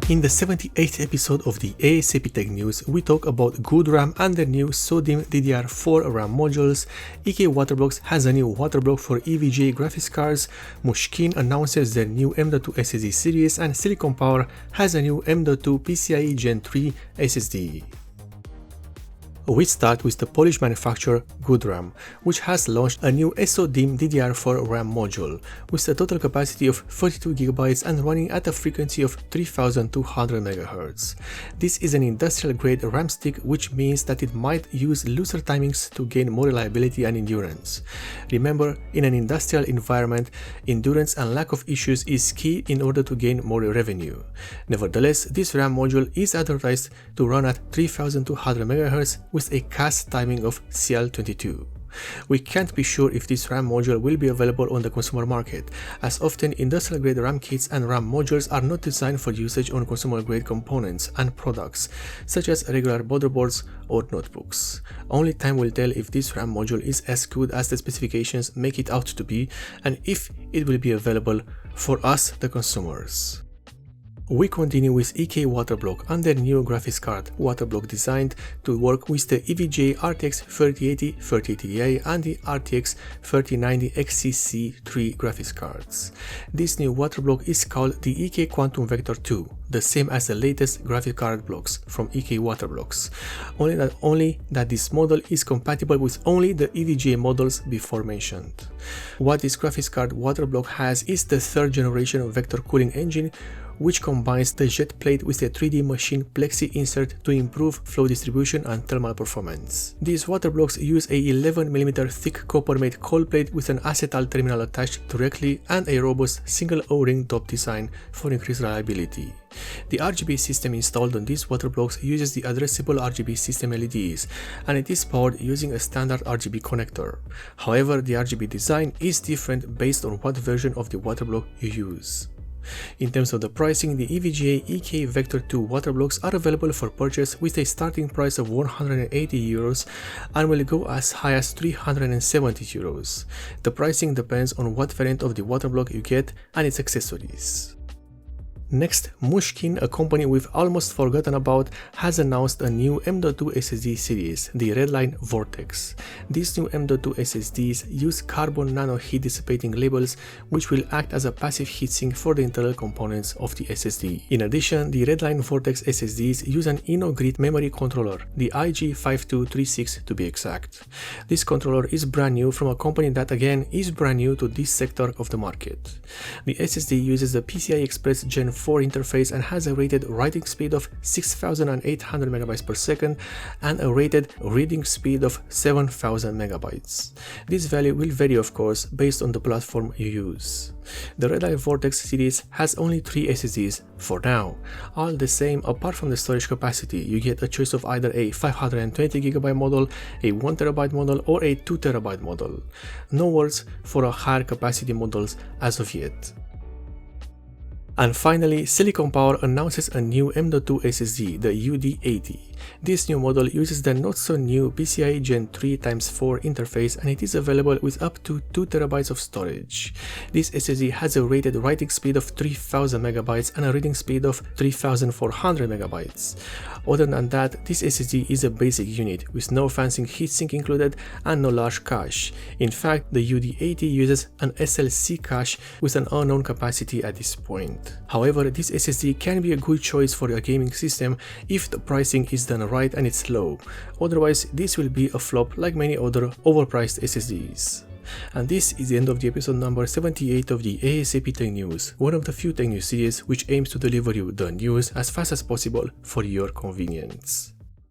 In the 78th episode of the A.S.A.P Tech News, we talk about GOODRAM and their new SODIMM DDR4 RAM modules. EK Waterblock has a new waterblock for EVGA graphics cards, Mushkin announces their new M.2 SSD series, and Silicon Power has a new M.2 PCIe Gen 3 SSD. We start with the Polish manufacturer GOODRAM, which has launched a new SODIMM DDR4 RAM module with a total capacity of 32GB and running at a frequency of 3200 MHz. This is an industrial-grade RAM stick, which means that it might use looser timings to gain more reliability and endurance. Remember, in an industrial environment, endurance and lack of issues is key in order to gain more revenue. Nevertheless, this RAM module is advertised to run at 3200 MHz with a CAS timing of CL22. We can't be sure if this RAM module will be available on the consumer market, as often industrial-grade RAM kits and RAM modules are not designed for usage on consumer-grade components and products, such as regular motherboards or notebooks. Only time will tell if this RAM module is as good as the specifications make it out to be, and if it will be available for us, the consumers. We continue with EK Waterblock and their new graphics card waterblock designed to work with the EVGA RTX 3080, 3080i and the RTX 3090 XCC3 graphics cards. This new waterblock is called the EK Quantum Vector 2, the same as the latest graphic card blocks from EK Waterblocks, only that this model is compatible with only the EVGA models before mentioned. What this graphics card waterblock has is the third generation vector cooling engine, which combines the jet plate with a 3D machine plexi insert to improve flow distribution and thermal performance. These waterblocks use a 11mm thick copper-made cold plate with an acetal terminal attached directly and a robust single O-ring top design for increased reliability. The RGB system installed on these waterblocks uses the addressable RGB system LEDs, and it is powered using a standard RGB connector. However, the RGB design is different based on what version of the waterblock you use. In terms of the pricing, the EVGA EK Vector 2 waterblocks are available for purchase with a starting price of 180 euros and will go as high as 370 euros. The pricing depends on what variant of the waterblock you get and its accessories. Next, Mushkin, a company we've almost forgotten about, has announced a new M.2 SSD series, the Redline Vortex. These new M.2 SSDs use carbon nano heat dissipating labels, which will act as a passive heatsink for the internal components of the SSD. In addition, the Redline Vortex SSDs use an InnoGrid memory controller, the IG5236 to be exact. This controller is brand new from a company that again is brand new to this sector of the market. The SSD uses the PCI Express Gen 4 interface and has a rated writing speed of 6800 MB per second and a rated reading speed of 7000 MB. This value will vary, of course, based on the platform you use. The Redline Vortex series has only 3 SSDs for now. All the same, apart from the storage capacity, you get a choice of either a 520GB model, a 1TB model or a 2TB model. No words for a higher capacity models as of yet. And finally, Silicon Power announces a new M.2 SSD, the UD80. This new model uses the not-so-new PCIe Gen 3x4 interface, and it is available with up to 2TB of storage. This SSD has a rated writing speed of 3000 MB and a reading speed of 3400 MB. Other than that, this SSD is a basic unit with no fancy heatsink included and no large cache. In fact, the UD80 uses an SLC cache with an unknown capacity at this point. However, this SSD can be a good choice for a gaming system if the pricing is done right and it's low. Otherwise, this will be a flop like many other overpriced SSDs. And this is the end of the episode number 78 of the A.S.A.P Tech News, one of the few tech news series which aims to deliver you the news as fast as possible for your convenience.